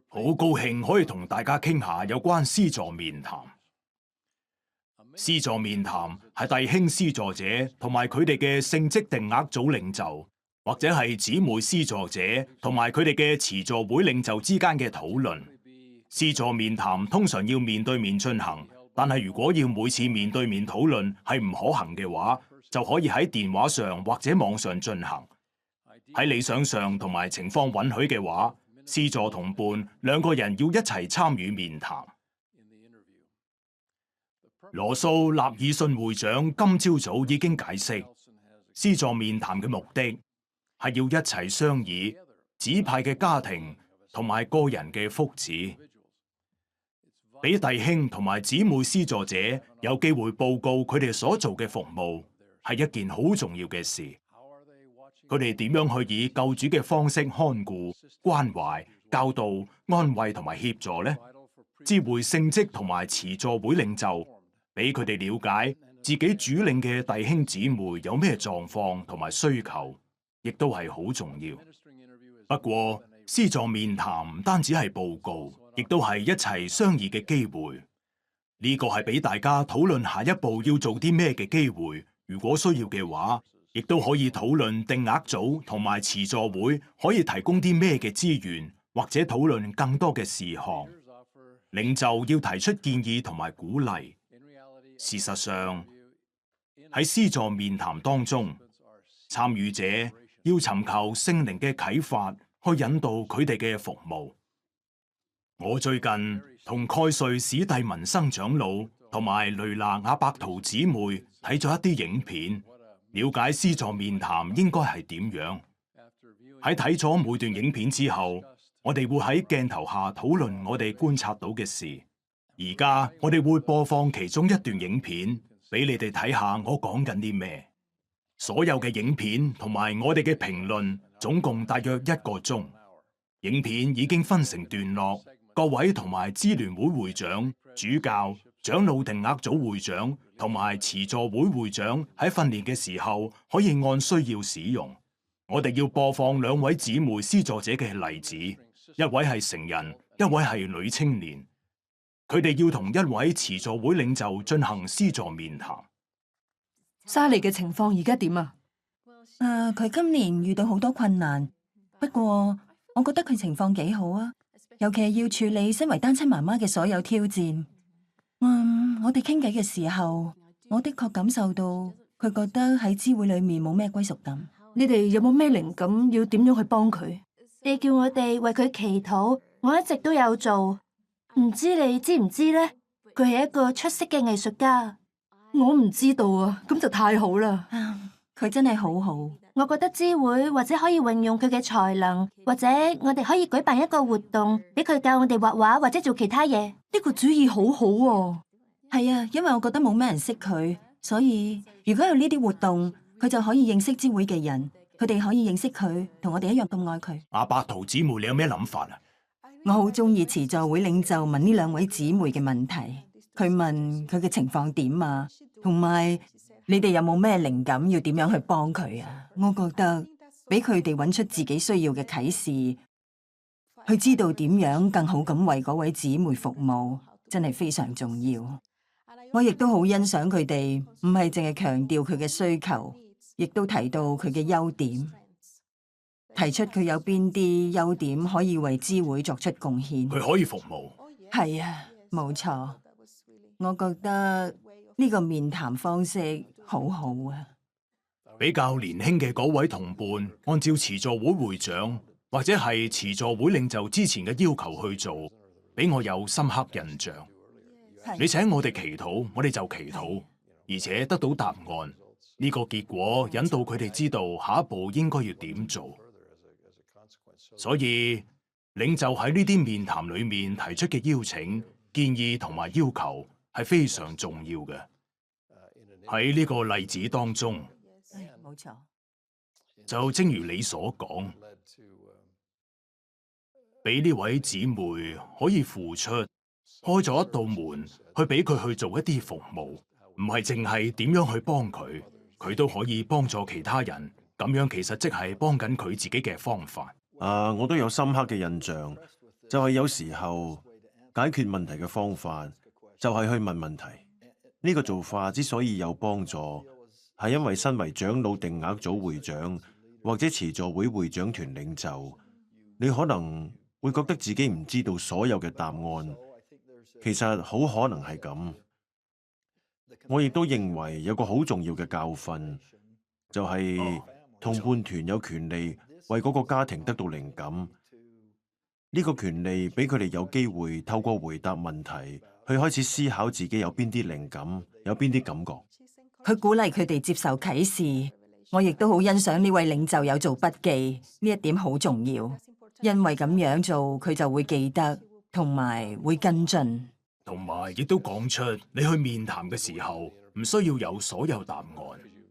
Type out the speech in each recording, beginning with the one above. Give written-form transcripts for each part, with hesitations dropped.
好高興可以同大家傾下有關詩助面談。詩助面談係弟兄詩助者同埋佢哋嘅聖職定額組領袖，或者係姊妹詩助者同埋佢哋嘅慈助會領袖之間嘅討論。詩助面談通常要面對面進行，但係如果要每次面對面討論係唔可行嘅話，就可以喺電話上或者網上進行。喺理想上同埋情況允許嘅話，詩助同伴兩個人要一齊參與面談。羅素納爾遜會長今朝早已經解釋，詩助面談嘅目的係要一齊商議指派嘅家庭同埋個人嘅福祉，俾弟兄同埋姊妹詩助者有機會報告佢哋所做嘅服務，係一件好重要嘅事。佢哋點樣去以救主嘅方式看顧、關懷、教導、安慰同埋協助呢？知會聖職同埋慈助會領袖，俾佢哋了解自己主領嘅弟兄姊妹有咩狀況同埋需求，亦都係好重要。不過，詩助面談唔單止係報告，亦都係一齊商議嘅機會。呢個係俾大家討論下一步要做啲咩嘅機會。如果需要嘅話，亦都可以討論定額組同埋慈助會可以提供啲咩嘅資源，或者討論更多嘅事項。領袖要提出建議同埋鼓勵。事實上，喺詩助面談當中，參與者要尋求聖靈嘅啟發，去引導佢哋嘅服務。我最近同蓋瑞史蒂文生長老同埋雷拿亞伯圖姊妹睇咗一啲影片，了解詩助面談應該係點樣。喺睇咗每段影片之後，我哋會喺鏡頭下討論我哋觀察到嘅事。而家我哋會播放其中一段影片，俾你哋睇下我講緊啲咩。所有嘅影片同埋我哋嘅評論總共大約1個鐘。影片已經分成段落，各位同埋支聯會會長、主教、長老定額組會長同埋慈助會會長喺訓練嘅時候可以按需要使用。我哋要播放2位姊妹詩助者嘅例子，一位係成人，一位係女青年。佢哋要同1位慈助會領袖進行詩助面談。莎莉嘅情況而家點啊？佢今年遇到好多困難，不過我覺得佢情況幾好啊，尤其係要處理身為單親媽媽嘅所有挑戰。我哋傾偈嘅時候，我的確感受到佢覺得喺支會裏面冇咩歸屬感。你哋有冇咩靈感要點樣去幫佢？你叫我哋為佢祈禱，我一直都有做。唔知你知唔知呢？佢係一個出色嘅藝術家。我唔知道啊，咁就太好啦。佢真係好好。我覺得支會或者可以運用佢嘅才能，或者我哋可以舉辦一個活動，俾佢教我哋畫畫或者做其他嘢。呢個主意好好喎。係啊，因為我覺得冇咩人識佢，所以如果有呢啲活動，佢就可以認識支會嘅人，佢哋可以認識佢，同我哋一樣咁愛佢。阿伯圖姊妹，你有咩諗法啊？我好中意慈助會領袖問呢2位姊妹嘅問題。佢問佢嘅情況點啊，同埋你哋有冇咩靈感要點樣去幫佢啊？我覺得俾佢哋揾出自己需要嘅啟示，去知道點樣更好咁為嗰位姊妹服務，真係非常重要。我亦都好欣賞佢哋，唔係淨係強調佢嘅需求，亦都提到佢嘅優點。提出佢有邊啲優點可以為支會作出貢獻。佢可以服務。係啊，冇錯。我覺得呢個面談方式好好啊。比較年輕嘅嗰位同伴，按照慈助會會長或者係慈助會領袖之前嘅要求去做，俾我有深刻印象。你請我哋祈禱，我哋就祈禱，而且得到答案。呢個結果引導佢哋知道下一步應該要點做。所以領袖喺呢啲面談裏面提出嘅邀請、建議同埋要求係非常重要嘅。喺呢個例子當中，冇錯，就正如你所講，俾呢位姊妹可以付出，開咗一道門去俾佢去做一啲服務，唔係淨係點樣去幫佢，佢都可以幫助其他人。咁樣其實即係幫緊佢自己嘅方法。我都有深刻嘅印象。就係有時候解決問題嘅方法就係去問問題。呢個做法之所以有幫助，係因為身為長老定額組會長或者慈助會會長團領袖，你可能會覺得自己唔知道所有嘅答案，其實好可能係咁。我亦都認為有個好重要嘅教訓，就係同伴團有權利為嗰個家庭得到靈感。呢個權利俾佢哋有機會透過回答問題，去開始思考自己有邊啲靈感，有邊啲感覺。佢鼓勵佢哋接受啟示，我亦都好欣賞呢位領袖有做筆記，呢一點好重要，因為咁樣做佢就會記得，同埋會跟進。同埋亦都講出你去面談嘅時候，唔需要有所有答案，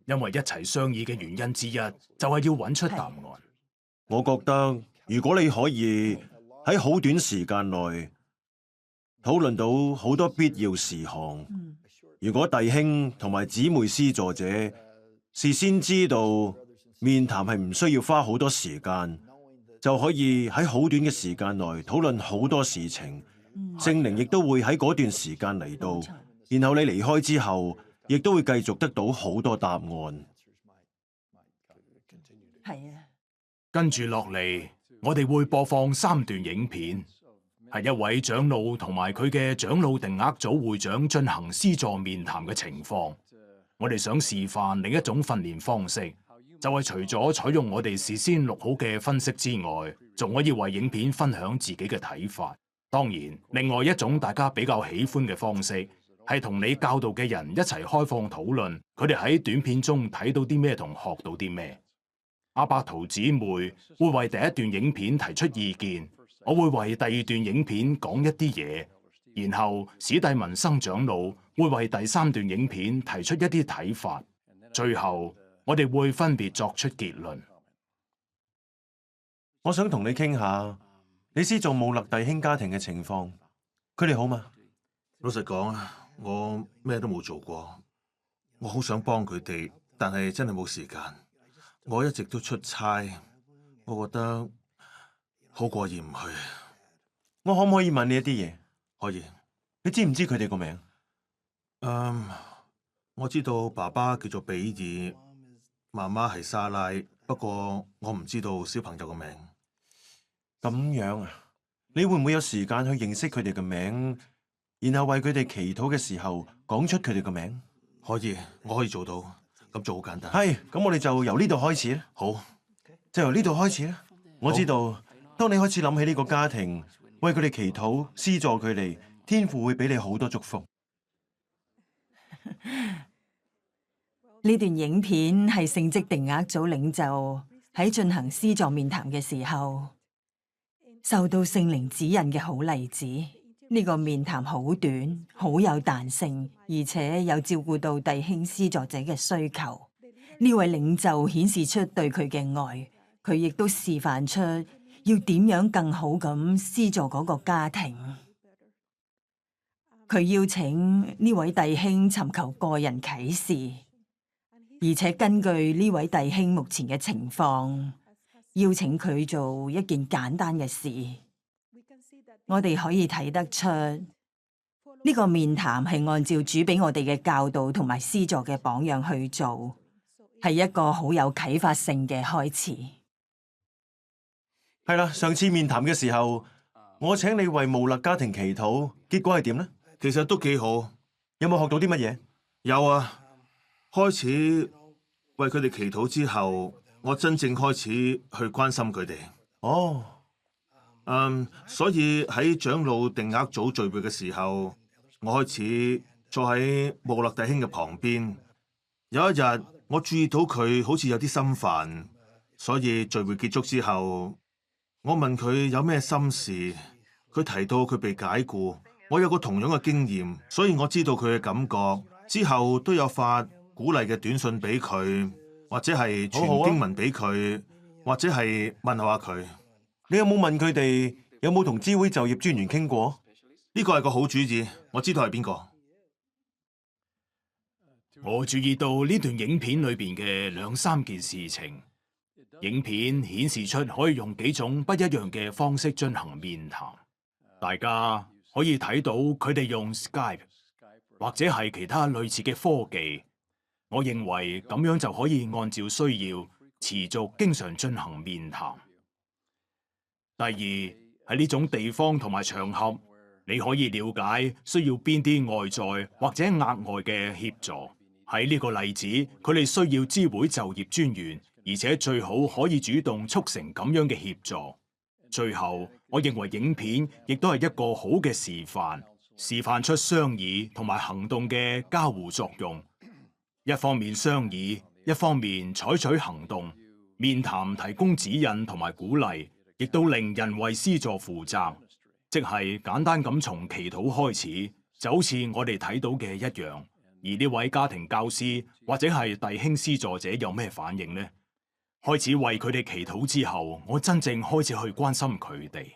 因為一齊商議嘅原因之一就係要揾出答案。我覺得如果你可以喺好短時間內討論到好多必要事項，如果弟兄同埋姊妹施助者事先知道面談係唔需要花好多時間，就可以喺好短嘅時間內討論好多事情。聖靈亦都會喺嗰段時間嚟到，然後你離開之後，亦都會繼續得到好多答案。係啊，跟住落嚟，我哋會播放3段影片，係一位長老同埋佢嘅長老定額組會長進行施助面談嘅情況。我哋想示範另一種訓練方式，就係除咗採用我哋事先錄好嘅分析之外，仲可以為影片分享自己嘅睇法。當然，另外一種大家比較喜歡嘅方式，係同你教導嘅人一齊開放討論，佢哋喺短片中睇到啲咩同學到啲咩。阿伯圖姊妹會為第一段影片提出意見，我會為第2段影片講一啲嘢，然後史蒂文森長老會為第3段影片提出一啲睇法，最後我哋會分別作出結論。我想同你傾下你施助穆勒弟兄家庭嘅情況，佢哋好嗎？老實講啊，我咩都冇做過，我好想幫佢哋，但係真係冇時間。我一直都出差，我覺得好過意唔去。我可唔可以問你一啲嘢？可以。你知唔知佢哋個名？我知道爸爸叫做比爾，媽媽係莎拉，不過我唔知道小朋友個名。咁樣啊？你會唔會有時間去認識佢哋嘅名，然後為佢哋祈禱嘅時候講出佢哋嘅名？可以，我可以做到。咁做好簡單。係，咁我哋就由呢度開始啦。好，就由呢度開始啦。我知道，當你開始諗起呢個家庭，為佢哋祈禱、施助佢哋，天父會俾你好多祝福。呢段影片係聖職定額組領袖喺進行施助面談嘅時候，受到聖靈指引嘅好例子。呢個面談好短，好有彈性，而且有照顧到弟兄施助者嘅需求。呢位領袖顯示出對佢嘅愛，佢亦都示範出要點樣更好咁施助嗰個家庭。佢邀請呢位弟兄尋求個人啟示，而且根據呢位弟兄目前嘅情況，邀請佢做一件簡單嘅事。我哋可以睇得出，呢個面談係按照主俾我哋嘅教導同埋施助嘅榜樣去做，係一個好有啟發性嘅開始。係啦，上次面談嘅時候，我請你為穆勒家庭祈禱，結果係點呢？其實都幾好。有冇學到啲乜嘢？有啊，開始為佢哋祈禱之後，我真正開始去關心佢哋。哦。所以喺長老定額組聚會嘅時候，我開始坐喺穆勒弟兄嘅旁邊。有一日，我注意到佢好似有啲心煩，所以聚會結束之後，我問佢有咩心事。佢提到佢被解僱，我有個同樣嘅經驗，所以我知道佢嘅感覺。之後都有發鼓勵嘅短信俾佢，或者係傳經文俾佢，或者係問下佢。你有冇問佢哋有冇同知會就業專員傾過？呢個係個好主意，我知道係邊個。我注意到呢段影片裏邊嘅2-3件事情。影片顯示出可以用幾種不一樣嘅方式進行面談。大家可以睇到佢哋用 Skype 或者係其他類似嘅科技。我認為咁樣就可以按照需要持續經常進行面談。第二，喺呢種地方同埋場合，你可以了解需要邊啲外在或者額外嘅協助。喺呢個例子，佢哋需要知會就業專員，而且最好可以主動促成咁樣嘅協助。最後，我認為影片亦都係一個好嘅示範，示範出商議同埋行動嘅交互作用。一方面商議，一方面採取行動。面談提供指引同埋鼓勵，亦都令人為施助負責，即係簡單咁從祈禱開始，就好似我哋睇到嘅一樣。而呢位家庭教師或者係弟兄施助者有咩反應呢？開始為佢哋祈禱之後，我真正開始去關心佢哋。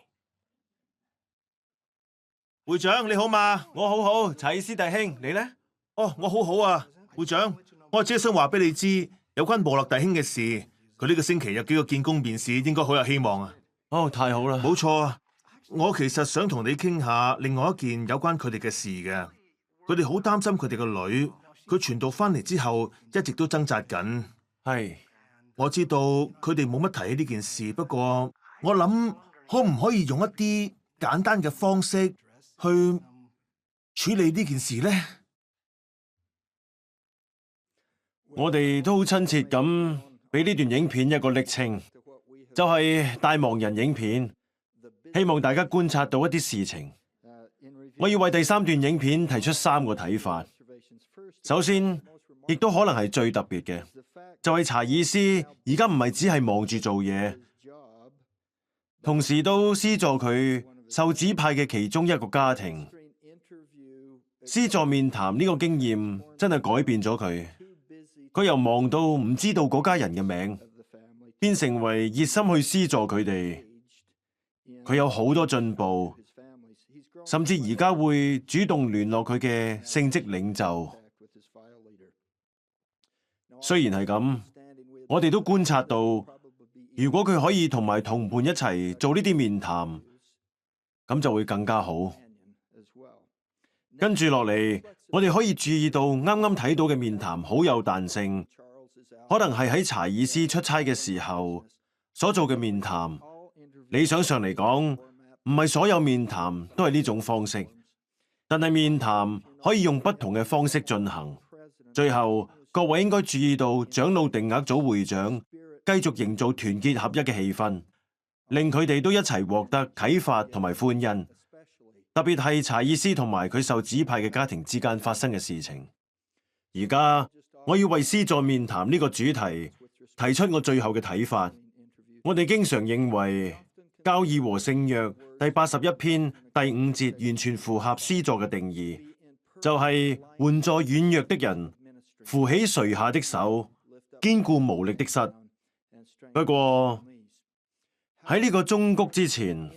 會長你好嘛？我好好，查爾斯弟兄，你呢？哦，我好好啊，會長，我只係想話俾你知，有關莫勒弟兄嘅事，佢呢個星期有幾個見工面試，應該好有希望啊。哦，太好啦！冇錯啊，我其實想同你傾下另外一件有關佢哋嘅事嘅。佢哋好擔心佢哋個女，佢傳道翻嚟之後一直都掙扎緊。係，我知道佢哋冇乜提起呢件事，不過我諗可唔可以用一啲簡單嘅方式去處理呢件事呢？我哋都好親切咁俾呢段影片一個昵稱，就係大忙人影片，希望大家觀察到一啲事情。我要為第三段影片提出3個睇法。首先，亦都可能係最特別嘅，就係查爾斯而家唔係只係忙住做嘢，同時都施助佢受指派嘅其中一個家庭。施助面談呢個經驗真係改變咗佢。佢由忙到唔知道嗰家人嘅名，變成為熱心去施助佢哋。佢有好多進步，甚至而家會主動聯絡佢嘅聖職領袖。雖然係咁，我哋都觀察到，如果佢可以同埋同伴一齊做呢啲面談，咁就會更加好。跟住落嚟，我哋可以注意到啱啱睇到嘅面談好有彈性，可能係喺查爾斯出差嘅時候所做嘅面談。理想上嚟講，唔係所有面談都係呢種方式，但係面談可以用不同嘅方式進行。最後，各位應該注意到長老定額組會長繼續營造團結合一嘅氣氛，令佢哋都一齊獲得啟發同埋歡欣。特別係查爾斯同埋佢受指派嘅家庭之間發生嘅事情。而家我要為施助面談呢個主題提出我最後嘅睇法。我哋經常認為教義和聖約第81篇第5節完全符合施助嘅定義，就係援助軟弱的人，扶起垂下的手，堅固無力的膝。不過喺呢個忠告之前，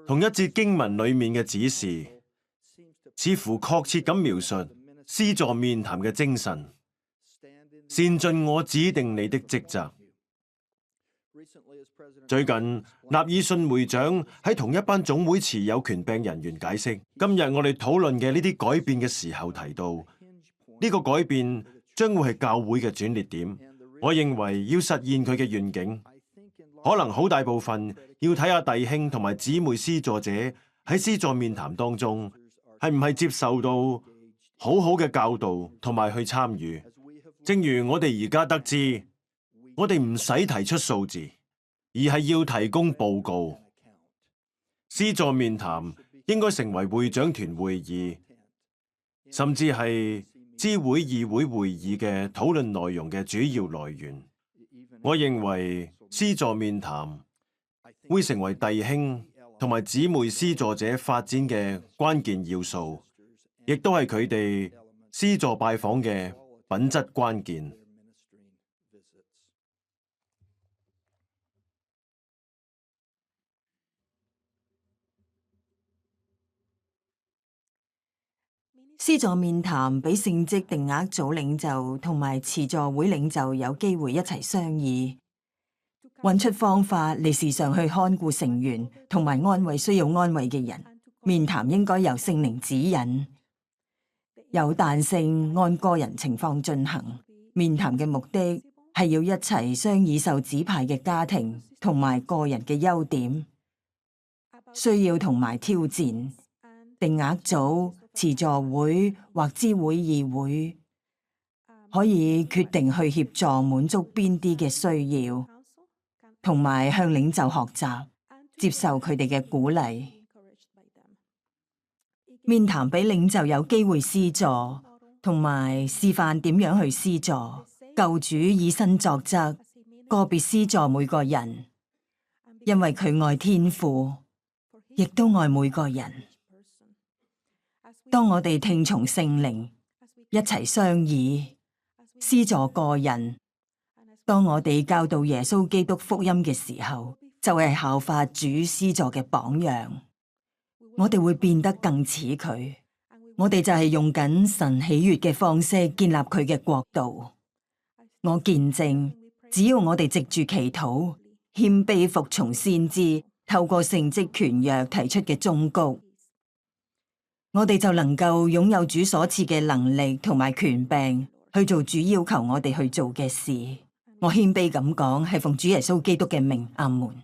同一節經文裏面嘅指示，似乎確切咁描述施助面談嘅精神，善盡我指定你的職責。最近，納爾遜會長喺同一班總會持有權柄人員解釋，今日我哋討論嘅呢啲改變嘅時候提到，呢個改變將會係教會嘅轉捩點。我認為要實現佢嘅願景，可能好大部分要睇下弟兄同埋姊妹施助者喺施助面談當中係唔係接受到好好嘅教導同埋去參與。正如我哋而家得知，我哋唔使提出數字，而係要提供報告。施助面談應該成為會長團會議，甚至係知會議會會議嘅討論內容嘅主要來源。我認為施助面談會成為弟兄同埋姊妹施助者發展嘅關鍵要素，亦都係佢哋施助拜訪嘅品質關鍵。施助面談俾聖職定額組領袖同埋慈助會領袖有機會一齊商議，揾出方法嚟時常去看顧成員同埋安慰需要安慰嘅人。面談應該由聖靈指引，有彈性按個人情況進行。面談嘅目的係要一齊商議受指派嘅家庭同埋個人嘅優點、需要同埋挑戰。定額組、慈助會或知會議會可以決定去協助滿足邊啲嘅需要，同埋向領袖學習，接受佢哋嘅鼓勵。面談俾領袖有機會施助，同埋示範點樣去施助。救主以身作則，個別施助每個人，因為佢愛天父，亦都愛每個人。當我哋聽從聖靈，一齊商議，施助個人，當我哋教導耶穌基督福音嘅時候，就係效法主施助嘅榜樣。我哋會變得更似佢，我哋就係用緊神喜悅嘅方式建立佢嘅國度。我見證，只要我哋藉住祈禱、謙卑服從先知，透過聖職權約提出嘅忠告，我哋就能夠擁有主所賜嘅能力同埋權柄去做主要求我哋去做嘅事。我謙卑咁講，係奉主耶穌基督嘅名，阿門。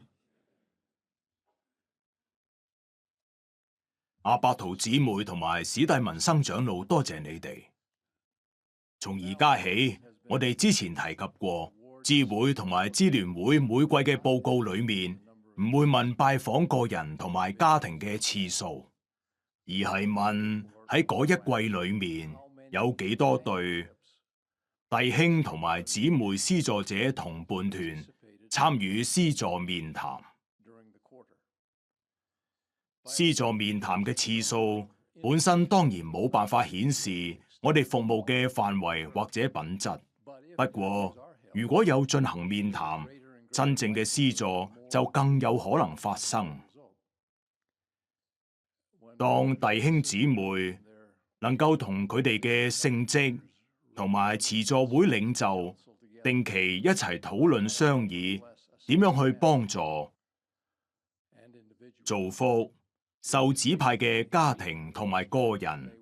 阿伯圖姊妹同埋史蒂文生長老，多謝你哋。從而家起，我哋之前提及過，智會同埋支聯會每季嘅報告裏面，唔會問拜訪個人同埋家庭嘅次數，而係問喺嗰一季裏面有幾多對弟兄同埋姊妹施助者同伴團參與施助面談。施助面談嘅次數本身當然冇辦法顯示我哋服務嘅範圍或者品質。不過，如果有進行面談，真正嘅施助就更有可能發生。當弟兄姊妹能夠同佢哋嘅聖職同埋慈助會領袖定期一齊討論商議，點樣去幫助、造福受指派嘅家庭同埋個人，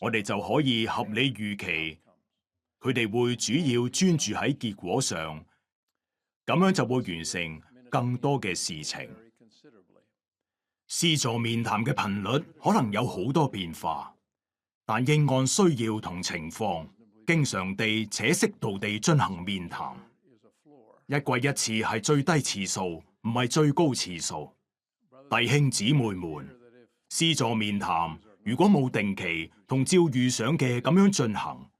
我哋就可以合理預期，佢哋會主要專注喺結果上，咁樣就會完成更多嘅事情。施助面談嘅頻率可能有好多變化，但應按需要同情況，經常地且適度地進行面談。一季一次係最低次數，唔係最高次數。弟兄姊妹們，施助面談如果冇定期同照預想嘅咁樣進行，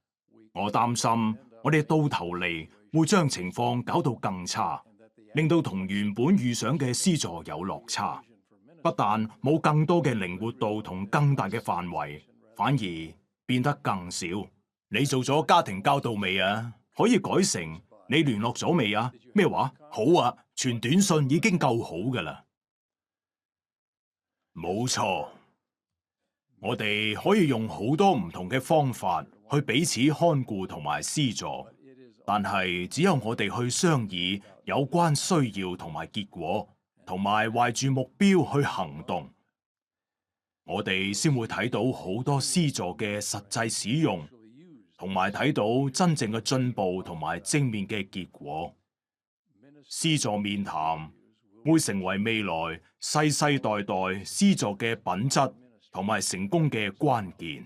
我擔心我哋到頭嚟會將情況搞到更差，令到同原本預想嘅施助有落差。不但冇更多嘅靈活度同更大嘅範圍，反而變得更少。你做咗家庭教導未啊？可以改成你聯絡咗未啊？咩話？好啊，傳短信已經夠好㗎喇。冇錯，我哋可以用好多唔同嘅方法去彼此看顧同埋施助，但係只有我哋去商議有關需要同埋結果，同埋懷住目標去行動，我哋先會睇到好多施助嘅實際使用，同埋睇到真正嘅進步同埋正面嘅結果。施助面談會成為未來世世代代施助嘅品質同埋成功嘅關鍵。